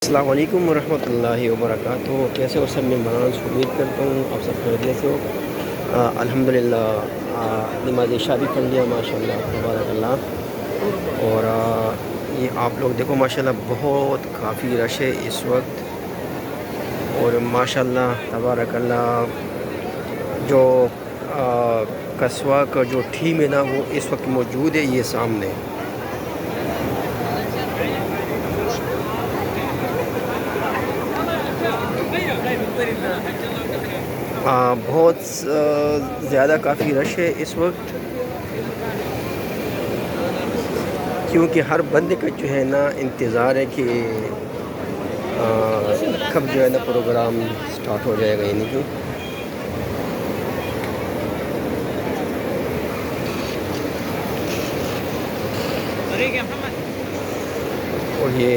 अस्सलाम वालेकुम वरहमतुल्लाहि वबरकातुहू। कैसे हो सब मेहमान? उम्मीद करता हूँ आप सब खैरियत से हो। अल्हम्दुलिल्लाह नमाज़ इशा भी पढ़ लिया माशाल्लाह तबारकल्लाह। और ये आप लोग देखो माशाल्लाह बहुत काफ़ी रश है इस वक्त। और माशाल्लाह तबारकल्लाह जो कस्बा का जो थीम है ना वो इस वक्त मौजूद है ये सामने। बहुत ज़्यादा काफ़ी रश है इस वक्त, क्योंकि हर बंदे का जो है ना इंतज़ार है कि कब जो है ना प्रोग्राम स्टार्ट हो जाएगा, यानी कि और ये